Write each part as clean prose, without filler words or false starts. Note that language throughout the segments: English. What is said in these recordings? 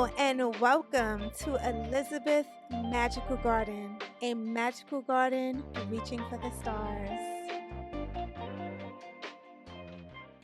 Hello and welcome to Elizabeth Magical Garden, a magical garden reaching for the stars.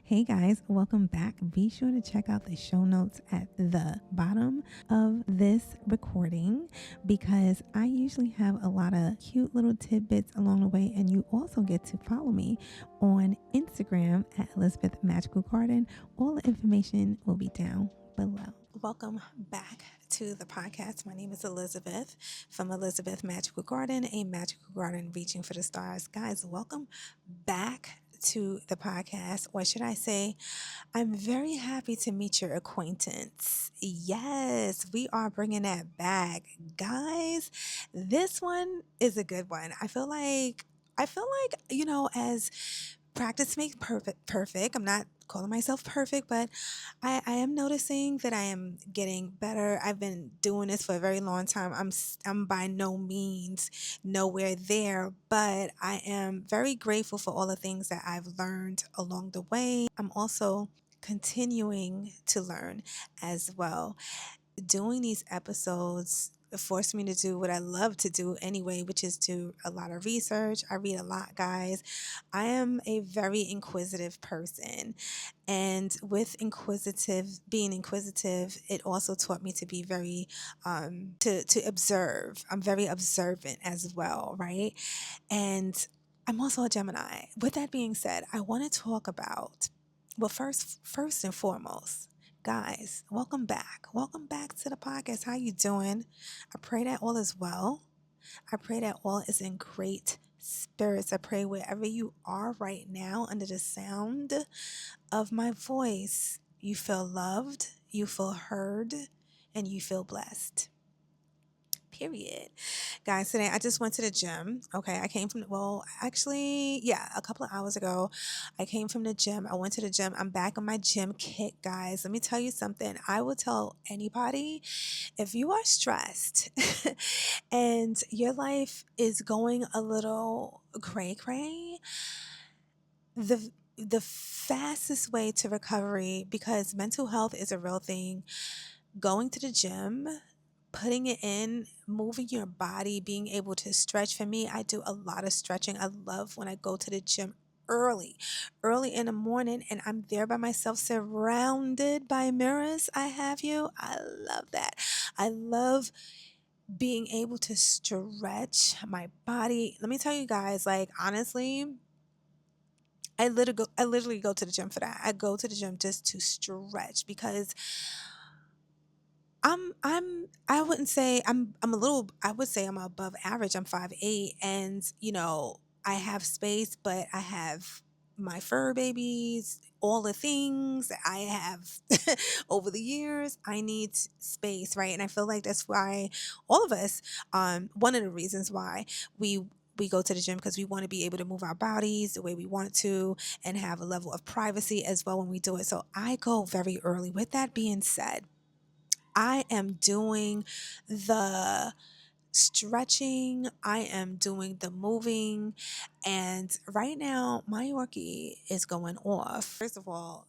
Hey guys, welcome back. Be sure to check out the show notes at the bottom of this recording because I usually have a lot of cute little tidbits along the way, and you also get to follow me on Instagram at Elizabeth Magical Garden. All the information will be down below. Welcome back to the podcast. My name is Elizabeth from Elizabeth Magical Garden, a magical garden reaching for the stars. Guys, welcome back to the podcast, or should I say, I'm very happy to meet your acquaintance. Yes, we are bringing that back, guys. This one is a good one. I feel like as practice makes perfect. I'm not calling myself perfect, but I am noticing that I am getting better. I've been doing this for a very long time. I'm by no means nowhere there, but I am very grateful for all the things that I've learned along the way. I'm also continuing to learn as well. Doing these episodes forced me to do what I love to do anyway, which is do a lot of research. I read a lot, guys. I am a very inquisitive person. And with being inquisitive, it also taught me to be very, to observe. I'm very observant as well, right? And I'm also a Gemini. With that being said, I want to talk about, well, first and foremost, guys, welcome back. Welcome back to the podcast. How you doing? I pray that all is well. I pray that all is in great spirits. I pray wherever you are right now under the sound of my voice, you feel loved, you feel heard, and you feel blessed. Period. Guys, today I just went to the gym. Okay, I came from, well, actually, yeah, a couple of hours ago, I came from the gym. I went to the gym. I'm back on my gym kick, guys. Let me tell you something. I will tell anybody, if you are stressed and your life is going a little cray cray, the fastest way to recovery, because mental health is a real thing, going to the gym, putting it in, moving your body, being able to stretch. For me, I do a lot of stretching. I love when I go to the gym early in the morning, and I'm there by myself, surrounded by mirrors. I love that. I love being able to stretch my body. Let me tell you guys, like, honestly, I literally go to the gym for that. I go to the gym just to stretch because I wouldn't say I'm a little, I would say I'm above average. I'm 5'8", and I have space, but I have my fur babies, all the things that I have over the years. I need space, right? And I feel like that's why all of us, one of the reasons why we go to the gym, because we want to be able to move our bodies the way we want to and have a level of privacy as well when we do it. So I go very early. With that being said, I am doing the stretching, I am doing the moving, and right now my Yorkie is going off. First of all,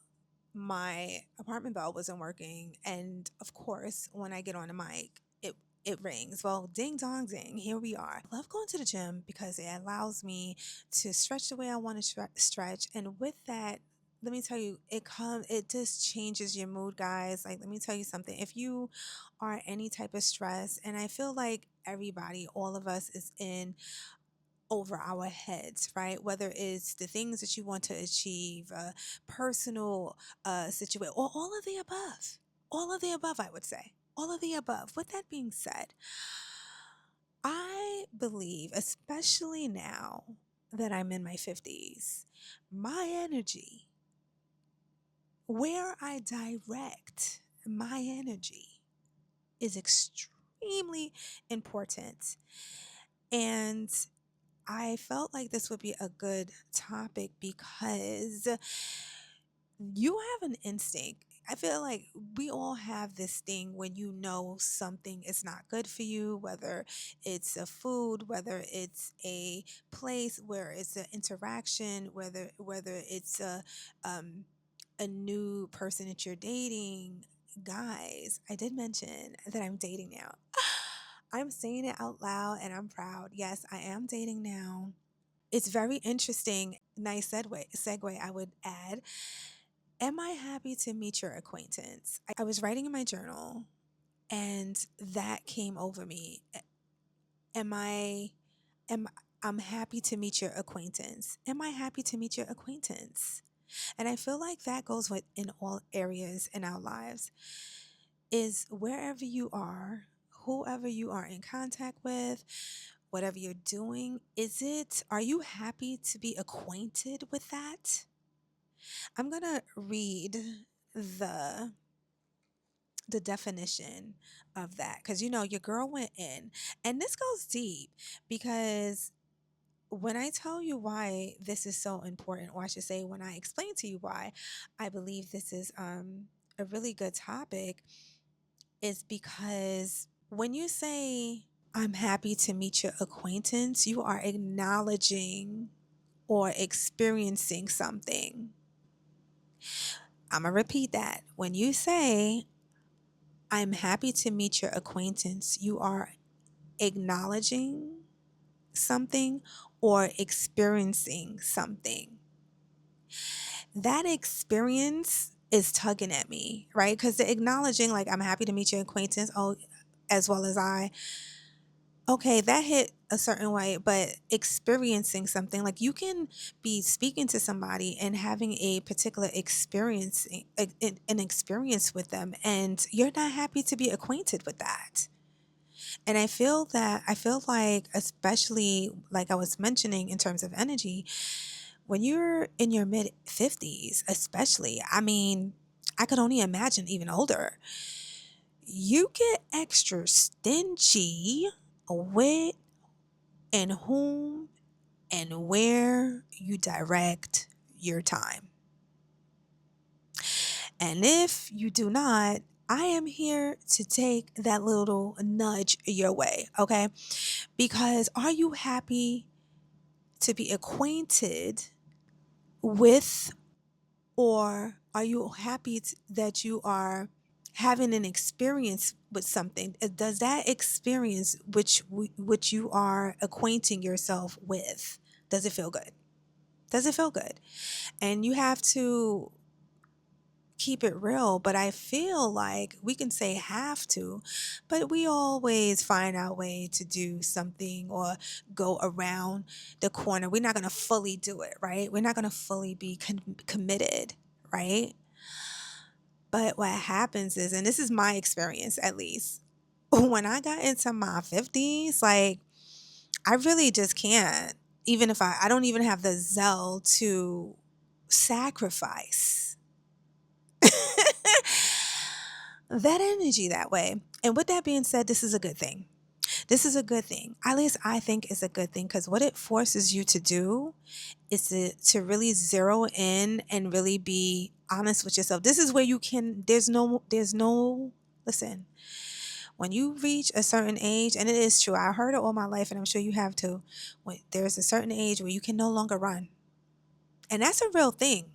my apartment bell wasn't working, and of course, when I get on the mic, it rings. Well, ding dong ding, here we are. I love going to the gym because it allows me to stretch the way I want to stretch, and with that, let me tell you, it just changes your mood, guys. Like, let me tell you something. If you are any type of stress, and I feel like everybody, all of us, is in over our heads, right? Whether it's the things that you want to achieve, personal situation, or all of the above. All of the above, I would say. All of the above. With that being said, I believe, especially now that I'm in my 50s, my energy, where I direct my energy, is extremely important. And I felt like this would be a good topic because you have an instinct. I feel like we all have this thing when you know something is not good for you, whether it's a food, whether it's a place, where it's an interaction, whether it's a new person that you're dating. guys, I did mention that I'm dating now. I'm saying it out loud and I'm proud. Yes, I am dating now. It's very interesting. Nice segue, I would add. Am I happy to meet your acquaintance? I was writing in my journal and that came over me. Am I am I'm happy to meet your acquaintance. Am I happy to meet your acquaintance? And I feel like that goes with in all areas in our lives. Is wherever you are, whoever you are in contact with, whatever you're doing, are you happy to be acquainted with that? I'm going to read the the definition of that cuz your girl went in, and this goes deep because when I tell you why this is so important, or I should say when I explain to you why I believe this is a really good topic, is because when you say I'm happy to meet your acquaintance, you are acknowledging or experiencing something. I'm going to repeat that. When you say I'm happy to meet your acquaintance, you are acknowledging something or experiencing something. That experience is tugging at me, right? Because the acknowledging, like, I'm happy to meet your acquaintance, oh, as well as I, okay, that hit a certain way, but experiencing something, like, you can be speaking to somebody and having a particular experience, an experience with them, and you're not happy to be acquainted with that. And I feel like, especially like I was mentioning in terms of energy, when you're in your mid 50s, especially, I mean, I could only imagine even older, you get extra stingy with and whom and where you direct your time. And if you do not, I am here to take that little nudge your way, okay? Because are you happy to be acquainted with, or are you happy that you are having an experience with something? Does that experience which you are acquainting yourself with, does it feel good? Does it feel good? And you have to keep it real, but I feel like we can say have to, but we always find our way to do something or go around the corner. We're not going to fully do it, right? We're not going to fully be committed, right? But what happens is, and this is my experience at least, when I got into my 50s, like, I really just can't, even if I don't even have the zeal to sacrifice that energy that way. And with that being said, this is a good thing. This is a good thing. At least I think it's a good thing, because what it forces you to do is to really zero in and really be honest with yourself. This is where you can, listen, when you reach a certain age, and it is true, I heard it all my life, and I'm sure you have too, when there's a certain age where you can no longer run. And that's a real thing.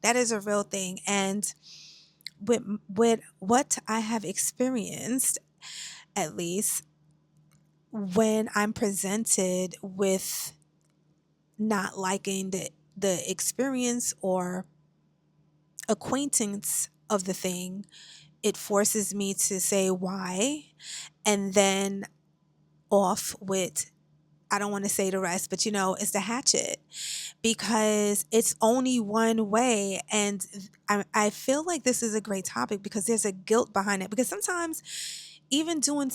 That is a real thing. And with what I have experienced, at least when I'm presented with not liking the experience or acquaintance of the thing, it forces me to say why, and then off with, I don't want to say the rest, but it's the hatchet, because it's only one way. And I feel like this is a great topic because there's a guilt behind it, because sometimes even doing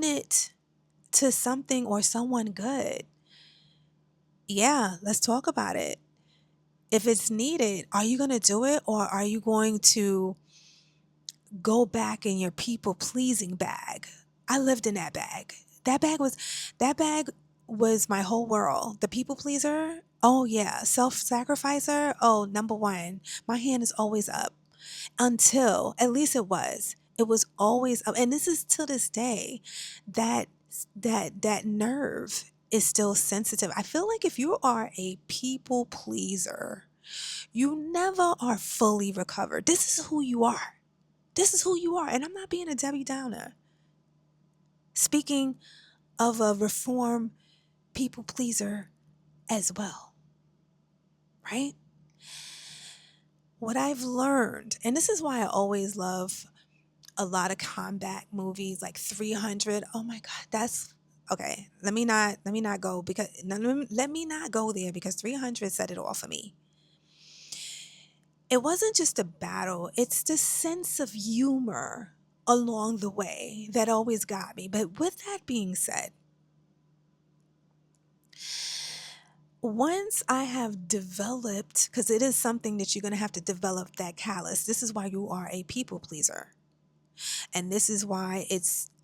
it to something or someone good, yeah, let's talk about it. If it's needed, are you going to do it, or are you going to go back in your people pleasing bag? I lived in that bag. That bag was my whole world. The people pleaser, oh yeah. Self-sacrificer, oh, number one. My hand is always up. Until, at least it was always up. And this is to this day, that that nerve is still sensitive. I feel like if you are a people pleaser, you never are fully recovered. This is who you are. This is who you are. And I'm not being a Debbie Downer. Speaking of a reform people pleaser as well, right? What I've learned, and this is why I always love a lot of combat movies like 300. Oh my God, that's okay. Let me not go because let me not go there because 300 set it all for me. It wasn't just a battle, it's the sense of humor along the way that always got me. But with that being said, once I have developed, because it is something that you're going to have to develop that callus, this is why you are a people pleaser. And this is why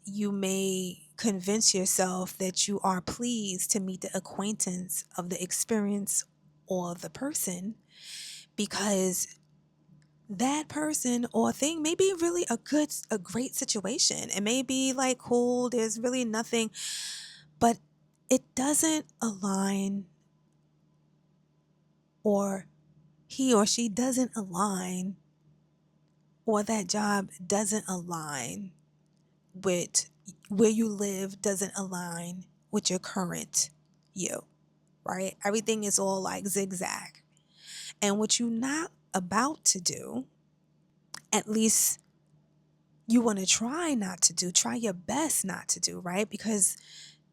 you may convince yourself that you are pleased to meet the acquaintance of the experience or the person because that person or thing may be really a great situation. It may be like cool, there's really nothing, but it doesn't align, or he or she doesn't align, or that job doesn't align with where you live, doesn't align with your current you, right? Everything is all like zigzag. And what you're not about to do, at least you want to try not to do, try your best not to do, right? Because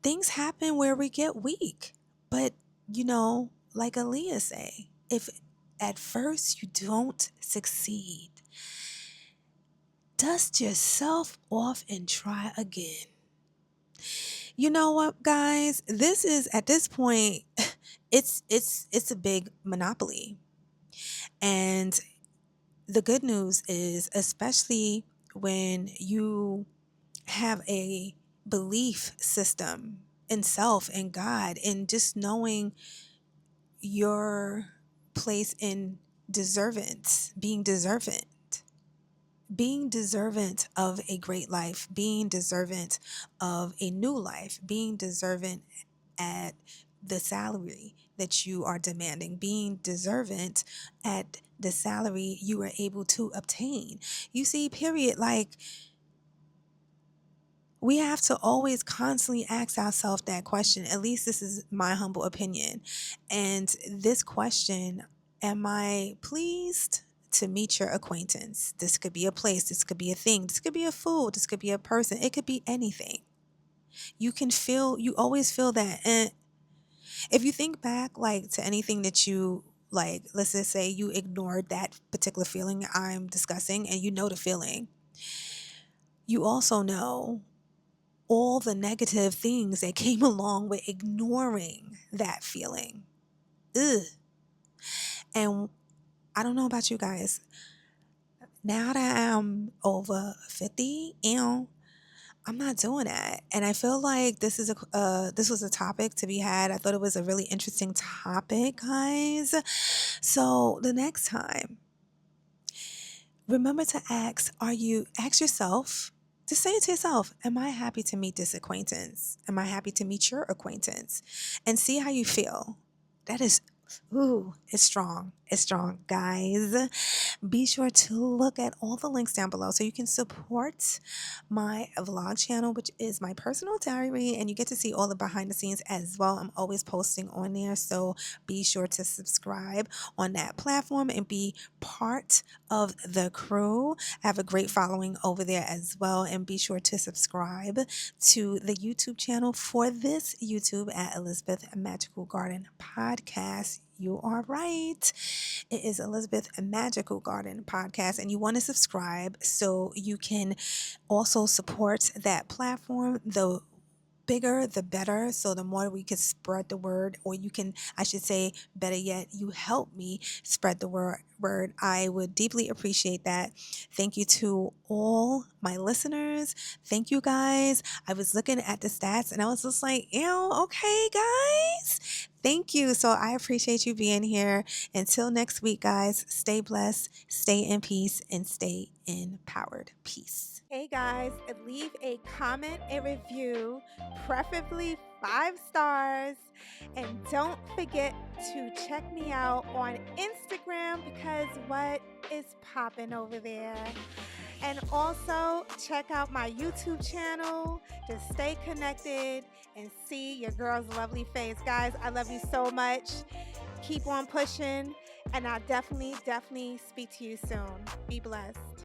things happen where we get weak. But, like Aaliyah say, if at first you don't succeed, dust yourself off and try again. You know what, guys? This is at this point, it's a big monopoly. And the good news is, especially when you have a belief system in self and God, and just knowing your place in deservance, being deserving of a great life, being deserving of a new life, being deserving at the salary that you are demanding, being deserving at the salary you are able to obtain. You see, period. Like, we have to always constantly ask ourselves that question. At least this is my humble opinion. And this question, am I pleased to meet your acquaintance? This could be a place, this could be a thing, this could be a food, this could be a person, it could be anything. You always feel that. And if you think back like to anything that you like, let's just say you ignored that particular feeling I'm discussing and you know the feeling, you also know all the negative things that came along with ignoring that feeling. Ugh. And I don't know about you guys. Now that I'm over 50, I'm not doing that. And I feel like this was a topic to be had. I thought it was a really interesting topic, guys. So the next time, remember to ask yourself, just say it to yourself, am I happy to meet this acquaintance? Am I happy to meet your acquaintance? And see how you feel. That is, it's strong. It's strong, guys. Be sure to look at all the links down below so you can support my vlog channel, which is my personal diary, and you get to see all the behind the scenes as well. I'm always posting on there, so be sure to subscribe on that platform and be part of the crew. I have a great following over there as well, and be sure to subscribe to the YouTube channel for this YouTube at Elizabeth Magical Garden Podcast. You are right. It is Elizabeth Magical Garden Podcast, and you want to subscribe so you can also support that platform. The bigger, the better. So the more we can spread the word, or you can, I should say, better yet, you help me spread the word. I would deeply appreciate that. Thank you to all my listeners. Thank you, guys. I was looking at the stats and I was just like, okay, guys. Thank you. So I appreciate you being here. Until next week, guys, stay blessed, stay in peace, and stay empowered. Peace. Hey guys, leave a comment, a review, preferably 5 stars. And don't forget to check me out on Instagram because what is popping over there? And also check out my YouTube channel. Just stay connected and see your girl's lovely face. Guys, I love you so much. Keep on pushing. And I'll definitely speak to you soon. Be blessed.